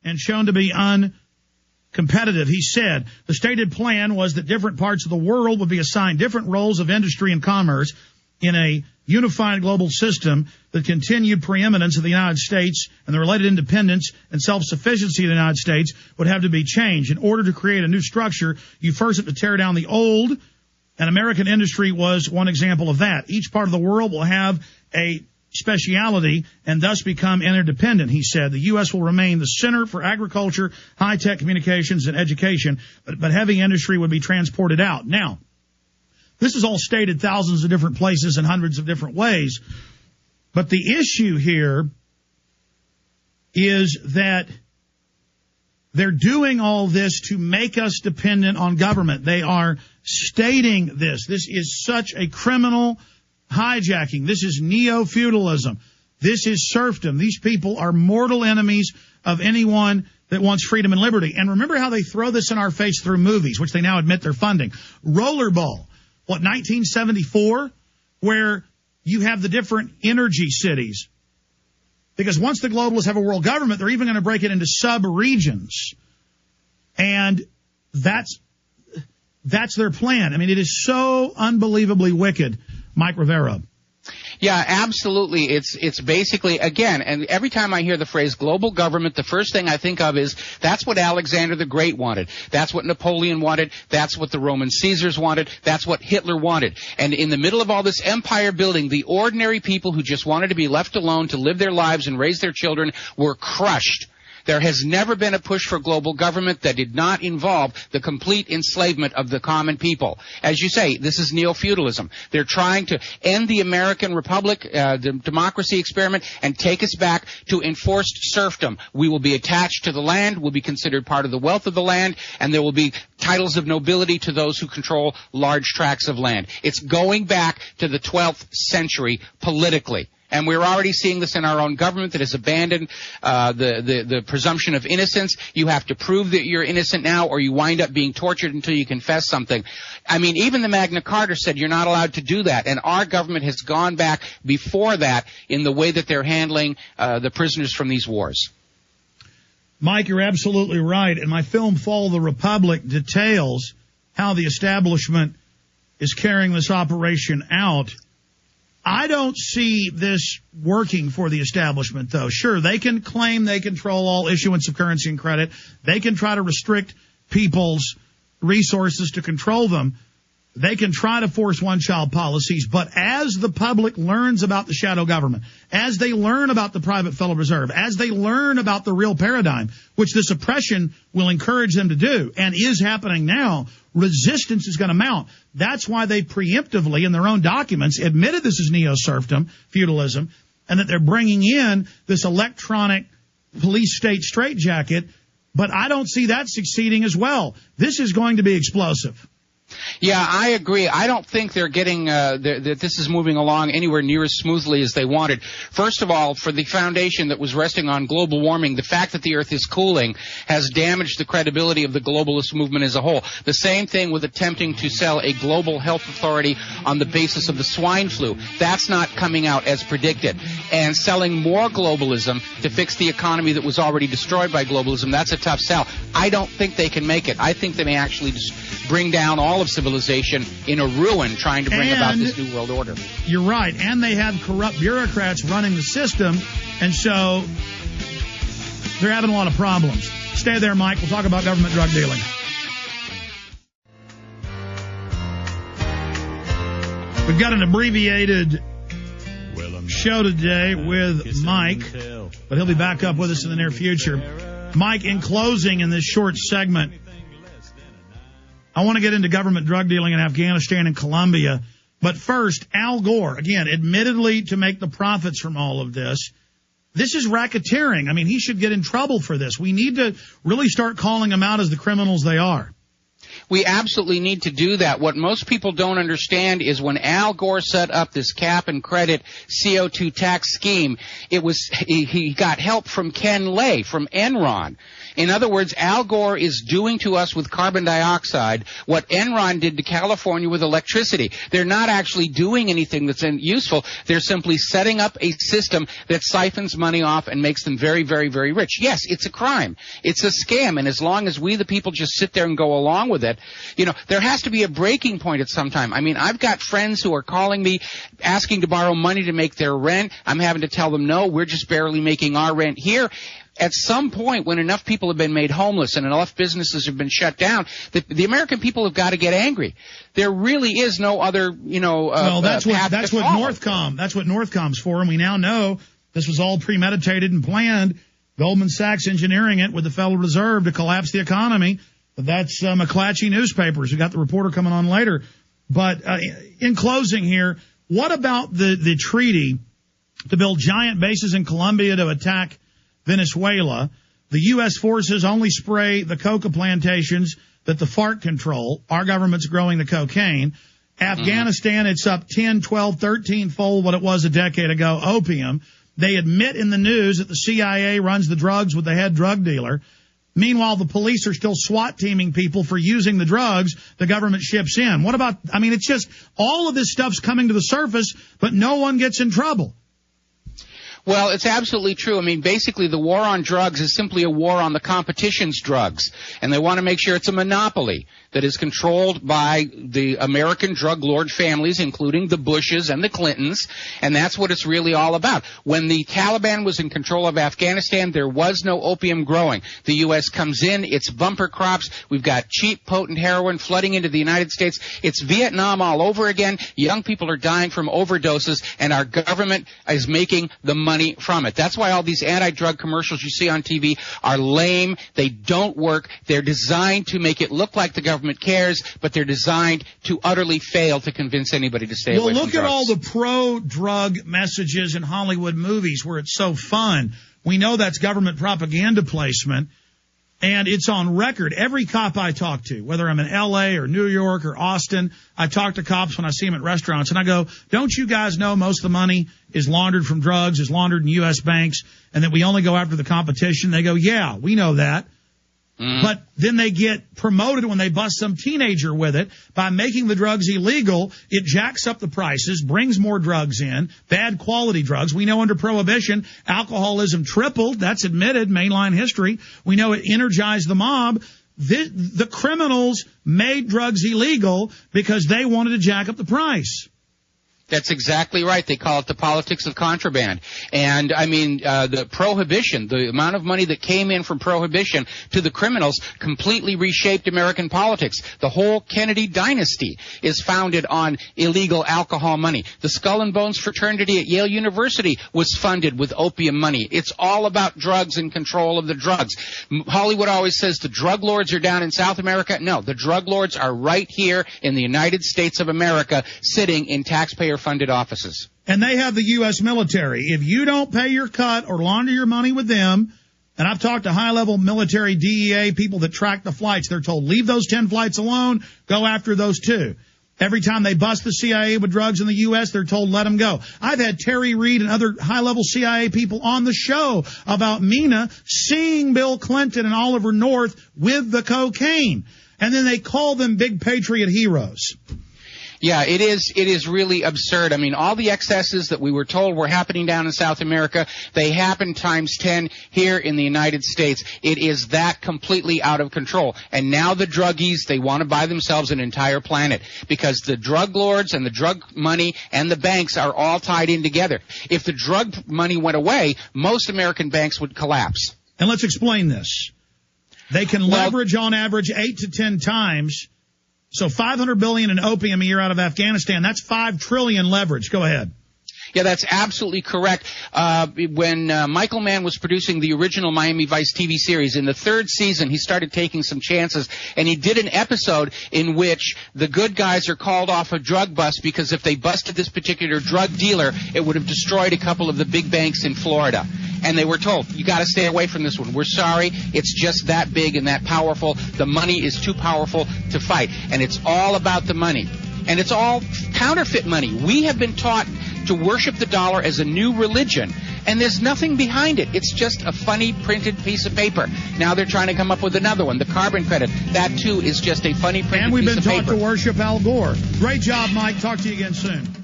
and shown to be uncompetitive. He said the stated plan was that different parts of the world would be assigned different roles of industry and commerce in a unified global system. The continued preeminence of the United States and the related independence and self-sufficiency of the United States would have to be changed. In order to create a new structure, you first have to tear down the old, and American industry was one example of that. Each part of the world will have a speciality and thus become interdependent, he said. The U.S. will remain the center for agriculture, high-tech communications, and education, but heavy industry would be transported out. Now, this is all stated thousands of different places in hundreds of different ways. But the issue here is that they're doing all this to make us dependent on government. They are stating this. This is such a criminal hijacking. This is neo-feudalism. This is serfdom. These people are mortal enemies of anyone that wants freedom and liberty. And remember how they throw this in our face through movies, which they now admit they're funding. Rollerball. 1974, where you have the different energy cities. Because once the globalists have a world government, they're even going to break it into sub-regions. And that's their plan. I mean, it is so unbelievably wicked, Mike Rivero. Yeah, absolutely. It's basically, again, and every time I hear the phrase global government, the first thing I think of is that's what Alexander the Great wanted. That's what Napoleon wanted. That's what the Roman Caesars wanted. That's what Hitler wanted. And in the middle of all this empire building, the ordinary people who just wanted to be left alone to live their lives and raise their children were crushed. There has never been a push for global government that did not involve the complete enslavement of the common people. As you say, this is neo-feudalism. They're trying to end the American Republic, the democracy experiment, and take us back to enforced serfdom. We will be attached to the land, we'll be considered part of the wealth of the land, and there will be titles of nobility to those who control large tracts of land. It's going back to the 12th century politically. And we're already seeing this in our own government that has abandoned the presumption of innocence. You have to prove that you're innocent now, or you wind up being tortured until you confess something. I mean, even the Magna Carta said you're not allowed to do that. And our government has gone back before that in the way that they're handling the prisoners from these wars. Mike, you're absolutely right. And my film, Fall of the Republic, details how the establishment is carrying this operation out. I don't see this working for the establishment, though. Sure, they can claim they control all issuance of currency and credit. They can try to restrict people's resources to control them. They can try to force one-child policies. But as the public learns about the shadow government, as they learn about the private Federal Reserve, as they learn about the real paradigm, which this oppression will encourage them to do, and is happening now, resistance is going to mount. That's why they preemptively, in their own documents, admitted this is neo-serfdom, feudalism, and that they're bringing in this electronic police state straitjacket. But I don't see that succeeding as well. This is going to be explosive. Yeah, I agree. I don't think they're getting that this is moving along anywhere near as smoothly as they wanted. First of all, for the foundation that was resting on global warming, the fact that the Earth is cooling has damaged the credibility of the globalist movement as a whole. The same thing with attempting to sell a global health authority on the basis of the swine flu. That's not coming out as predicted. And selling more globalism to fix the economy that was already destroyed by globalism, that's a tough sell. I don't think they can make it. I think they may actually just bring down all of civilization in a ruin trying to bring about this new world order. You're right. And they have corrupt bureaucrats running the system, and so they're having a lot of problems. Stay there, Mike. We'll talk about government drug dealing. We've got an abbreviated show today with Mike, but he'll be back up with us in the near future. Mike, in closing in this short segment, I want to get into government drug dealing in Afghanistan and Colombia. But first, Al Gore, again, admittedly to make the profits from all of this. This is racketeering. I mean, he should get in trouble for this. We need to really start calling them out as the criminals they are. We absolutely need to do that. What most people don't understand is when Al Gore set up this cap and credit CO2 tax scheme, he got help from Ken Lay from Enron. In other words, Al Gore is doing to us with carbon dioxide what Enron did to California with electricity. They're not actually doing anything that's useful. They're simply setting up a system that siphons money off and makes them very, very, very rich. Yes, it's a crime. It's a scam. And as long as we, the people, just sit there and go along with it, there has to be a breaking point at some time. I mean, I've got friends who are calling me asking to borrow money to make their rent. I'm having to tell them, no, we're just barely making our rent here. At some point, when enough people have been made homeless and enough businesses have been shut down, the American people have got to get angry. There really is no other, well, that's what Northcom's for, and we now know this was all premeditated and planned. Goldman Sachs engineering it with the Federal Reserve to collapse the economy. That's McClatchy Newspapers. We got the reporter coming on later. But in closing here, what about the treaty to build giant bases in Colombia to attack Venezuela? The U.S. forces only spray the coca plantations that the FARC control. Our government's growing the cocaine. Afghanistan, it's up 10, 12, 13-fold what it was a decade ago, opium. They admit in the news that the CIA runs the drugs with the head drug dealer. Meanwhile, the police are still SWAT teaming people for using the drugs the government ships in. What about, it's just all of this stuff's coming to the surface, but no one gets in trouble. Well, it's absolutely true. Basically, the war on drugs is simply a war on the competition's drugs. And they want to make sure it's a monopoly that is controlled by the American drug lord families, including the Bushes and the Clintons. And that's what it's really all about. When the Taliban was in control of Afghanistan, there was no opium growing. The U.S. comes in, it's bumper crops. We've got cheap, potent heroin flooding into the United States. It's Vietnam all over again. Young people are dying from overdoses, and our government is making the money from it. That's why all these anti-drug commercials you see on TV are lame. They don't work. They're designed to make it look like the government cares, but they're designed to utterly fail to convince anybody to stay away from drugs. Well, look at all the pro-drug messages in Hollywood movies where it's so fun. We know that's government propaganda placement, and it's on record. Every cop I talk to, whether I'm in L.A. or New York or Austin, I talk to cops when I see them at restaurants, and I go, don't you guys know most of the money is laundered from drugs, is laundered in U.S. banks, and that we only go after the competition? They go, yeah, we know that. But then they get promoted when they bust some teenager with it. By making the drugs illegal, it jacks up the prices, brings more drugs in, bad quality drugs. We know under Prohibition, alcoholism tripled. That's admitted, mainline history. We know it energized the mob. The criminals made drugs illegal because they wanted to jack up the price. That's exactly right. They call it the politics of contraband. And, the prohibition, the amount of money that came in from prohibition to the criminals completely reshaped American politics. The whole Kennedy dynasty is founded on illegal alcohol money. The Skull and Bones fraternity at Yale University was funded with opium money. It's all about drugs and control of the drugs. Hollywood always says the drug lords are down in South America. No, the drug lords are right here in the United States of America, sitting in taxpayer-funded offices. And they have the U.S. military. If you don't pay your cut or launder your money with them, and I've talked to high-level military DEA people that track the flights, they're told, leave those 10 flights alone, go after those 2. Every time they bust the CIA with drugs in the U.S., they're told, let them go. I've had Terry Reid and other high-level CIA people on the show about Mina seeing Bill Clinton and Oliver North with the cocaine. And then they call them big patriot heroes. Yeah, it is really absurd. All the excesses that we were told were happening down in South America, they happen times 10 here in the United States. It is that completely out of control. And now the druggies, they want to buy themselves an entire planet because the drug lords and the drug money and the banks are all tied in together. If the drug money went away, most American banks would collapse. And let's explain this. They can leverage on average 8 to 10 times. So $500 billion in opium a year out of Afghanistan, that's $5 trillion leverage. Go ahead. Yeah, that's absolutely correct. When Michael Mann was producing the original Miami Vice TV series, in the 3rd season, he started taking some chances, and he did an episode in which the good guys are called off a drug bust because if they busted this particular drug dealer, it would have destroyed a couple of the big banks in Florida. and they were told, you got to stay away from this one. We're sorry. It's just that big and that powerful. The money is too powerful to fight. And it's all about the money. And it's all counterfeit money. We have been taught to worship the dollar as a new religion, and there's nothing behind it. It's just a funny printed piece of paper. Now they're trying to come up with another one, the carbon credit. That, too, is just a funny printed piece of paper. And we've been taught to worship Al Gore. Great job, Mike. Talk to you again soon.